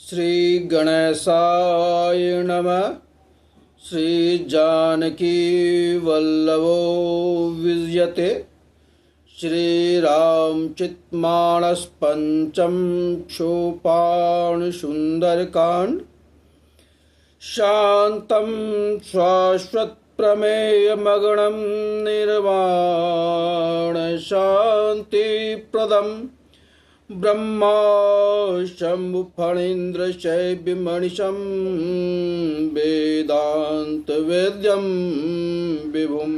श्री गणेशाय नमः। श्री जानकी वल्लभो विजयते। श्रीराम चित्मानस पंचम क्षोपान सुंदरकांड। शांतं शाश्वत प्रमेय मगणं निर्वाण शांति प्रदम ब्रह्मा शंभु फणीन्द्र शैव्य मणिशं वेदांत वेद्यं विभुम्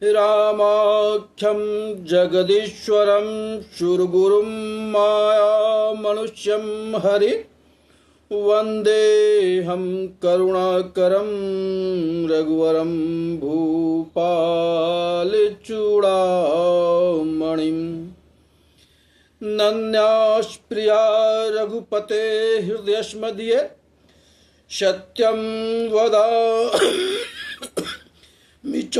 रामाख्यं जगदीश्वरं शूरगुरुं माया मनुष्यं हरि वन्देऽहं करुणाकरं रघुवरं भूपालचूडामणिम् नन्यास्प्रिया रघुपते हृदयस्मदीये सत्यं वदामि च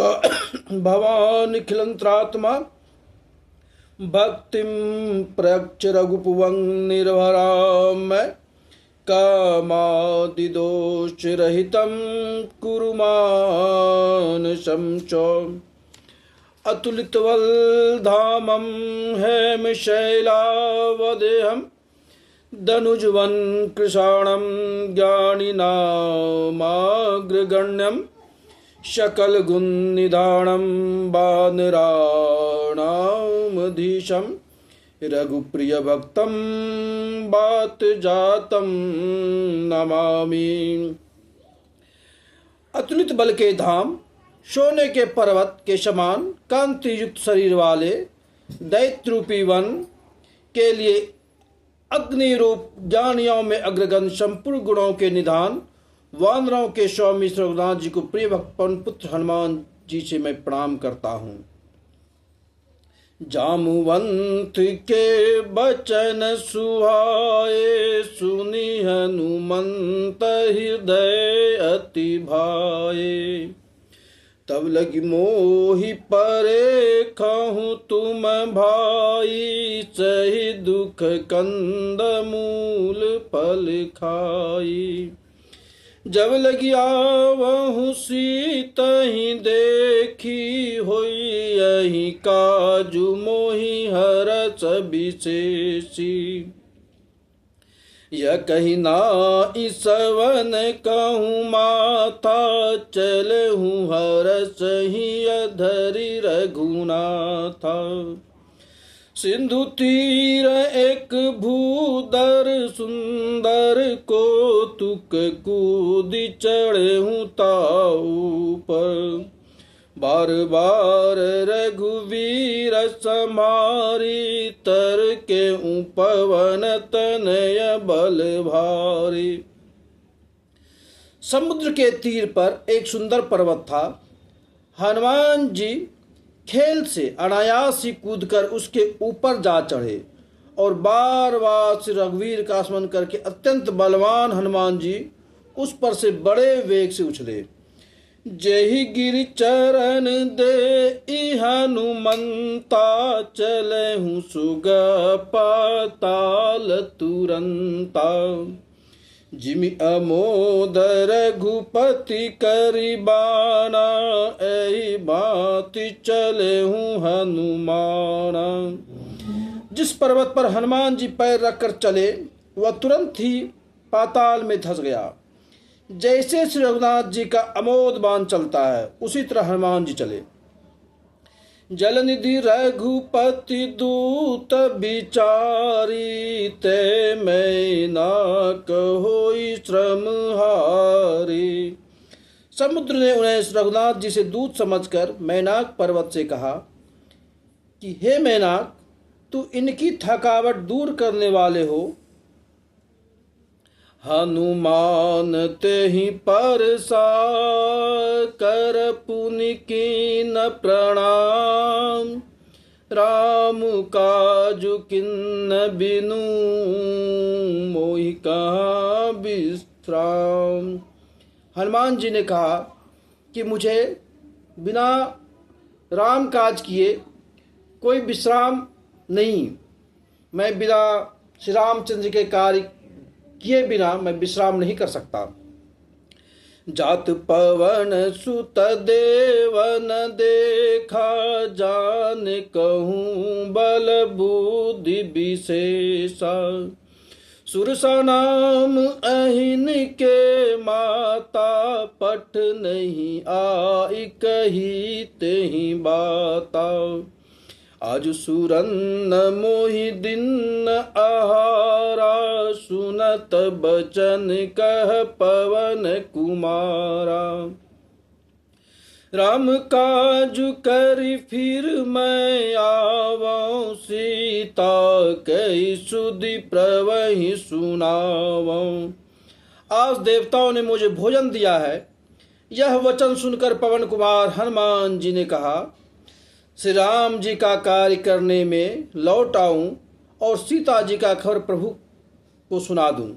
भवानिखिलन्त्रात्मा भक्तिं प्रयच्छ रघुपुवं निर्भरां कामादिदोषरहितं कुरु मानसं च अतुलितवल्धामं हेमशैलावदेहं दनुजवन कृशाणं ज्ञानिनामाग्रगण्यं सकलगुणनिधानं वानराणामधीशं रघुप्रियभक्तं वातजातं नमामि। अतुलित बल के धाम, सोने के पर्वत के समान कांति युक्त शरीर वाले दैत्य रूपी वन के लिए अग्नि रूप ज्ञानियों में अग्रगण संपूर्ण गुणों के निधान वानरों के स्वामी रघुनाथ जी को प्रिय भक्त पवन पुत्र हनुमान जी से मैं प्रणाम करता हूँ। जामुवंत के बचन सुहाए सुनी हनुमंत हृदय अति भाए। तब लगी मोहि परे कहूँ तुम भाई सही दुख कंद मूल फल खाई। जब लगी आवहु सीतहि देखी होई यही काजु मोहि हरस विशेषी। यह कही नाई सवन कहूँ माथा चलहूँ हरस ही अधरी रघुनाथा। सिंधु तीर एक भूदर सुंदर को तुक कूदी चढ़हूँ ताऊ पर। बार बार रघुवीर समारी तर के पवन तनय बल भारी। समुद्र के तीर पर एक सुंदर पर्वत था। हनुमान जी खेल से अनायास ही कूदकर उसके ऊपर जा चढ़े और बार बार श्री रघुवीर का स्मरण करके अत्यंत बलवान हनुमान जी उस पर से बड़े वेग से उछले। जेहि गिरि चरण दे हनुमंता चलहु सुग पाताल तुरंता। जिमि अमोद रघुपति करिबाना ऐ बाति चलहु हनुमाना। जिस पर्वत पर हनुमान जी पैर रखकर चले वह तुरंत ही पाताल में धंस गया। जैसे श्री रघुनाथ जी का अमोद बाण चलता है उसी तरह हनुमान जी चले। जलनिधि रघुपति दूत बिचारी ते मैं ना कहोई श्रम हारी। समुद्र ने उन्हें रघुनाथ जी से दूत समझकर मैनाक पर्वत से कहा कि हे मैनाक, तू इनकी थकावट दूर करने वाले हो। हनुमान तेहि परसा कर पुनि कीन प्रणाम। राम काजु किन्न बिनु मोहि कहाँ विश्राम। हनुमान जी ने कहा कि मुझे बिना राम काज किए कोई विश्राम नहीं। मैं बिना श्री रामचंद्र के कार्य किए बिना मैं विश्राम नहीं कर सकता। जात पवन सुत देवन देखा, जान कहूँ बल बुद्धि विशेषा। सुरसा नाम अहिन के माता, पट नहीं आई कही तेहि बाता। आज सुरन मोहि दिन आहारा, सुनत बचन कह पवन कुमारा। राम काज करि फिर मैं आवऊँ, सीता कही सुधि प्रवहि सुनावऊँ। आज देवताओं ने मुझे भोजन दिया है। यह वचन सुनकर पवन कुमार हनुमान जी ने कहा, श्री राम जी का कार्य करने में लौट आऊं और सीता जी का खबर प्रभु को सुना दूं।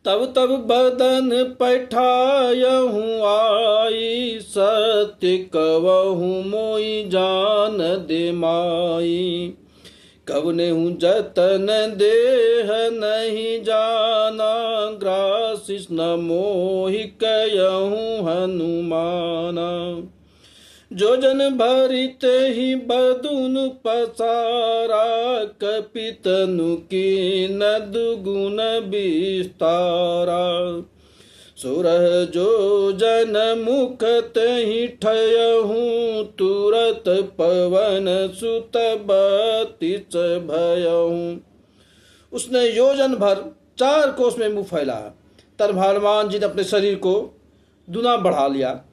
तब तब बदन पैठायहूँ आई, सत्य कवहूँ मोई जान दे माई। कवने हूँ जतन देह नहीं जाना, ग्रासिस न मोहि कयहूँ हनुमाना। जो जन भरित ही बदुन पसारा, कपितनु की नद गुण विस्तारा। सुरह जो जन मुख तहि ठयहूँ, तुरत पवन सुत बत्तीस भयहूँ। उसने योजन भर 4 कोस में मुँह फैलाया। तब हनुमान जी ने अपने शरीर को दुना बढ़ा लिया।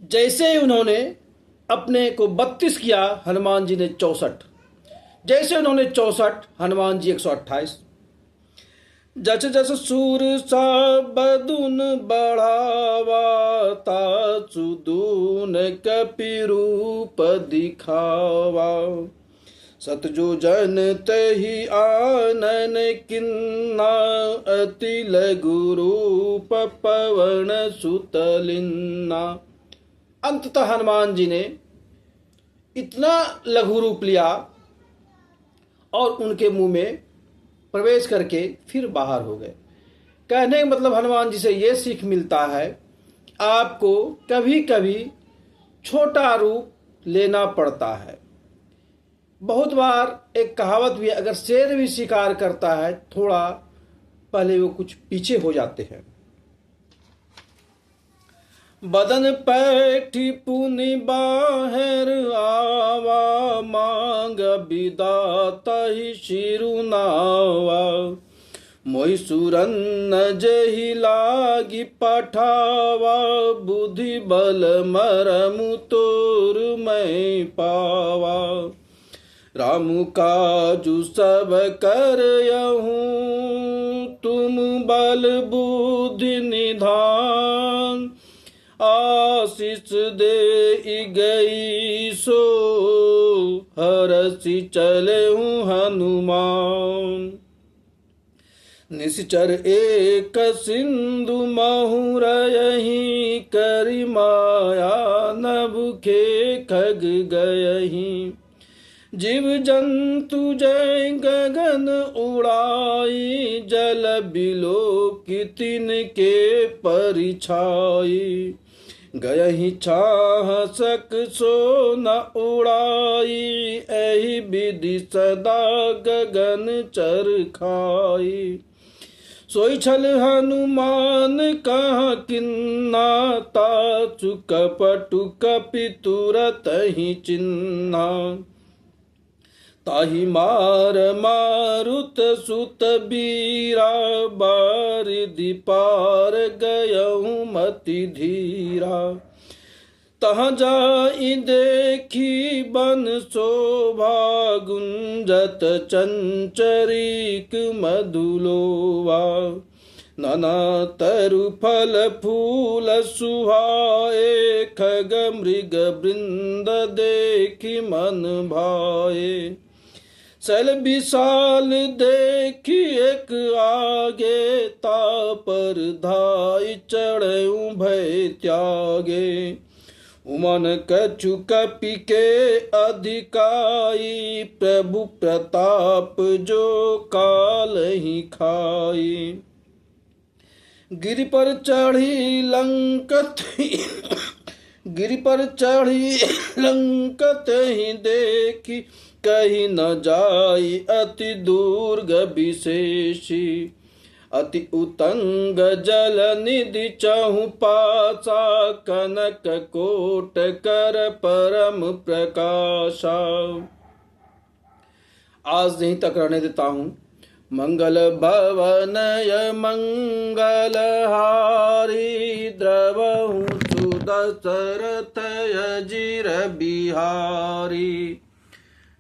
जैसे ही उन्होंने अपने को 32 किया, हनुमान जी ने 64। जैसे उन्होंने 64, हनुमान जी 128। जस जस सूर सा बदुन बढ़ावा, तासु दून कपि रूप दिखावा। सतजो जन तहि आनन किन्ना, अति लघु रूप पवन सुतलिन्ना। अंततः हनुमान जी ने इतना लघु रूप लिया और उनके मुंह में प्रवेश करके फिर बाहर हो गए। कहने का मतलब हनुमान जी से ये सीख मिलता है, आपको कभी कभी छोटा रूप लेना पड़ता है। बहुत बार एक कहावत भी है, अगर शेर भी शिकार करता है, थोड़ा पहले वो कुछ पीछे हो जाते हैं। बदन पैठी पुनि बाहर आवा, मांग विदाता ही शिरुनावा। मोहि सुरन जहि लागी पठावा, बुद्धि बल मरमु तोर मैं पावा। राम काजु सब करयहूँ, तुम बल बुद्धि निधान। आशीष दे गई सो, हरसि चले हूँ हनुमान। निश्चर एक सिंधु महुरयहि, करि माया नभ के खग गयहि। जीव जंतु जय गगन उड़ाई, जल बिलो की तिनके परिछाई। गयहि छाह सक सो न उड़ाई, एहि विधि सदा गगन चर खाई। सोई छल हनुमान कहाँ किन्ना, तासु कपटु कपि तुरत ही चिन्हा। ताहि मार मारुत सुत बीरा, बारिधि पार गयहूँ मति धीरा। तहाँ जाई देखी बन शोभा, गुंजत चंचरीक मधुलोवा। नाना तरु फल फूल सुहाए, खग मृग वृंद देखी मन भाए। सल विशाल देखी एक आगे, तापर धाई चढ़ऊँ भय त्यागे। उमन कछु कपि के अधिकाई, प्रभु प्रताप जो काल ही खाई। गिरि पर चढ़ी लंकत गिरि पर चढ़ी लंकत ही देखी, कहीं न जाई अति दुर्ग विशेषी। अति उतंग जल निधि चहु पासा, कनक कोट कर परम प्रकाशा। आज यहीं तक रहने देता हूँ। मंगल भवनय मंगल हारी, द्रवहु सुदशरथ अजिर बिहारी।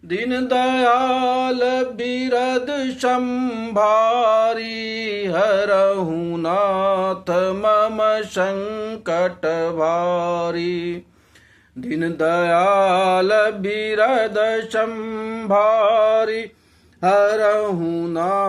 दीन दयाल बिरद संभारी, हरहु नाथ मम संकट भारी। दीन दयाल बिरद संभारी, हरहु नाथ